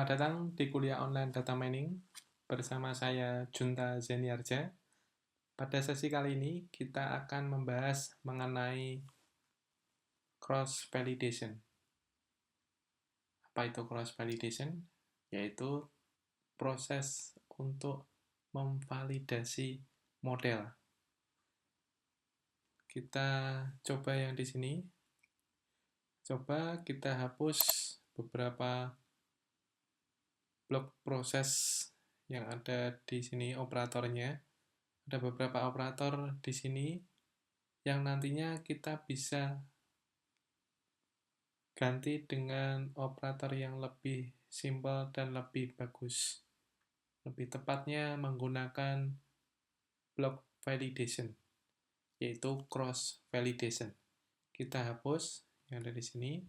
Selamat datang di kuliah online data mining bersama saya Junta Zeniarja. Pada sesi kali ini kita akan membahas mengenai cross validation. Apa itu cross validation? Yaitu proses untuk memvalidasi model. Kita coba yang di sini. Coba kita hapus beberapa blok proses yang ada di sini operatornya. Ada beberapa operator di sini yang nantinya kita bisa ganti dengan operator yang lebih simpel dan lebih bagus. Lebih tepatnya menggunakan block validation, yaitu cross validation. Kita hapus yang ada di sini.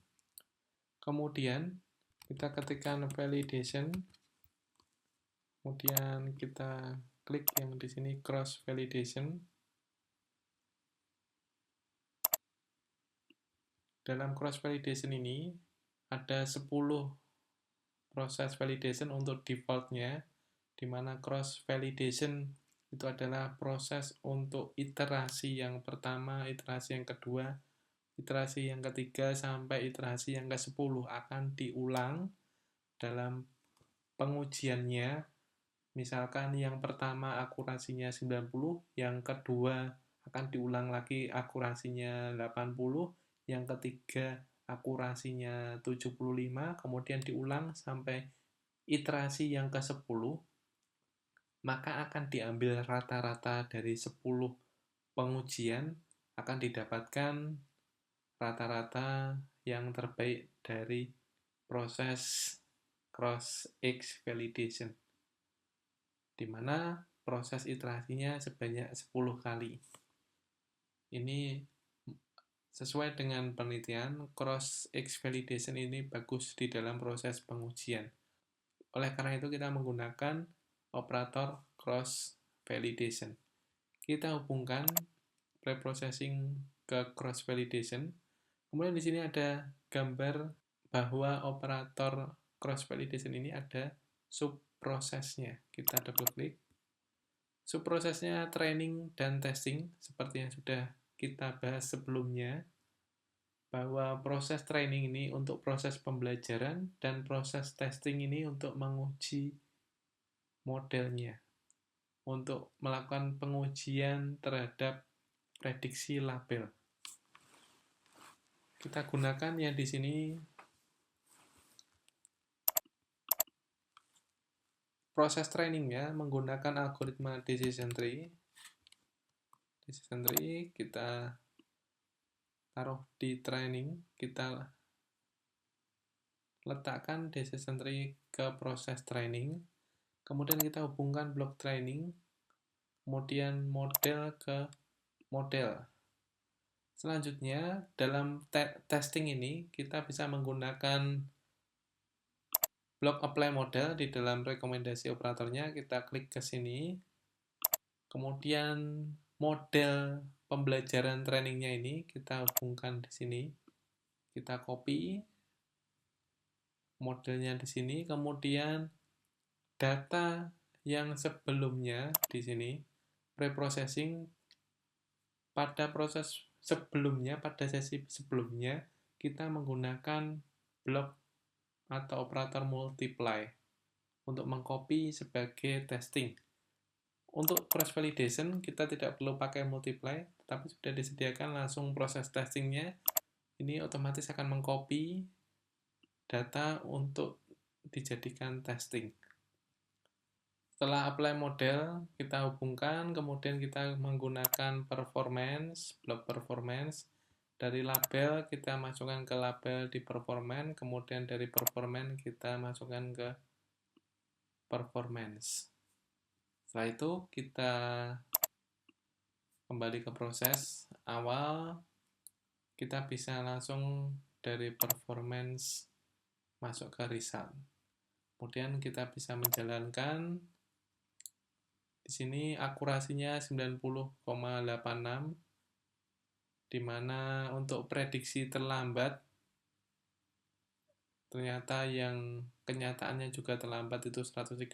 Kemudian kita ketikkan validation. Kemudian kita klik yang di sini cross validation. Dalam cross validation ini ada 10 proses validation untuk defaultnya, di mana cross validation itu adalah proses untuk iterasi yang pertama, iterasi yang kedua, iterasi yang ketiga, sampai iterasi yang ke-10 akan diulang dalam pengujiannya. Misalkan yang pertama akurasinya 90, yang kedua akan diulang lagi akurasinya 80, yang ketiga akurasinya 75, kemudian diulang sampai iterasi yang ke-10, maka akan diambil rata-rata dari 10 pengujian, akan didapatkan rata-rata yang terbaik dari proses cross-X validation, di mana proses iterasinya sebanyak 10 kali. Ini sesuai dengan penelitian, cross-X validation ini bagus di dalam proses pengujian. Oleh karena itu kita menggunakan operator cross validation. Kita hubungkan preprocessing ke cross validation. Kemudian di sini ada gambar bahwa operator cross validation ini ada subprosesnya. Kita double klik. Subprosesnya training dan testing, seperti yang sudah kita bahas sebelumnya, bahwa proses training ini untuk proses pembelajaran dan proses testing ini untuk menguji modelnya, untuk melakukan pengujian terhadap prediksi label. Kita gunakan yang di sini proses training ya, menggunakan algoritma decision tree. Decision tree kita taruh di training, kita letakkan decision tree ke proses training, kemudian kita hubungkan blok training, kemudian model ke model. Selanjutnya, dalam testing ini, kita bisa menggunakan blok apply model di dalam rekomendasi operatornya. Kita klik ke sini, kemudian model pembelajaran trainingnya ini kita hubungkan di sini. Kita copy modelnya di sini, kemudian data yang sebelumnya di sini, preprocessing pada proses sebelumnya, pada sesi sebelumnya, kita menggunakan blok atau operator multiply untuk mengcopy sebagai testing. Untuk cross validation, kita tidak perlu pakai multiply, tapi sudah disediakan langsung proses testingnya. Ini otomatis akan mengcopy data untuk dijadikan testing. Setelah apply model, kita hubungkan, kemudian kita menggunakan performance, blok performance. Dari label, kita masukkan ke label di performance, kemudian dari performance kita masukkan ke performance. Setelah itu, kita kembali ke proses awal, kita bisa langsung dari performance masuk ke result. Kemudian kita bisa menjalankan. Di sini akurasinya 90,86, di mana untuk prediksi terlambat ternyata yang kenyataannya juga terlambat itu 132,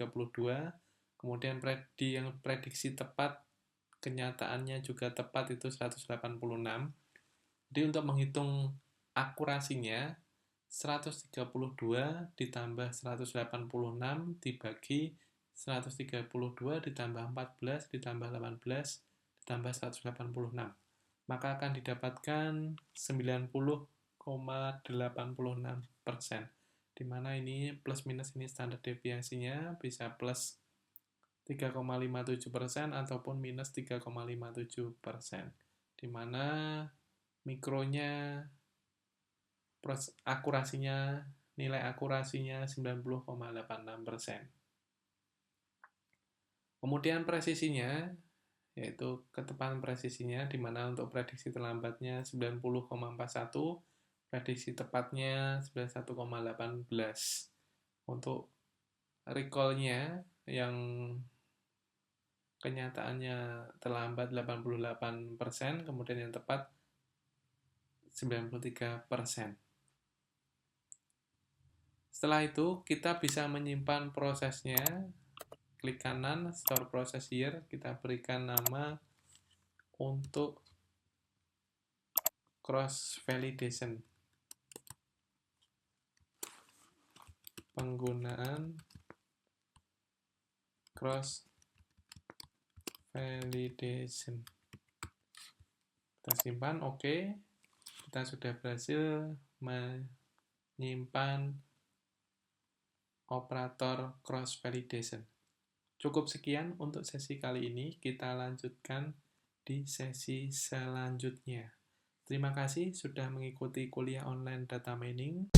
kemudian yang prediksi tepat kenyataannya juga tepat itu 186. Jadi untuk menghitung akurasinya, 132 ditambah 186 dibagi 132 ditambah 14 ditambah 18 ditambah 186. Maka akan didapatkan 90,86%. Dimana ini plus minus ini standar deviasinya bisa plus 3,57% ataupun minus 3,57%. Dimana mikronya nilai akurasinya 90,86%. Kemudian presisinya, yaitu ketepatan presisinya, di mana untuk prediksi terlambatnya 90,41, prediksi tepatnya 91,18. Untuk recall-nya yang kenyataannya terlambat 88%, kemudian yang tepat 93%. Setelah itu, kita bisa menyimpan prosesnya. Klik kanan, Store Process Here. Kita berikan nama untuk cross validation. Penggunaan cross validation. Kita simpan, oke. Kita sudah berhasil menyimpan operator cross validation. Cukup sekian untuk sesi kali ini, kita lanjutkan di sesi selanjutnya. Terima kasih sudah mengikuti kuliah online data mining.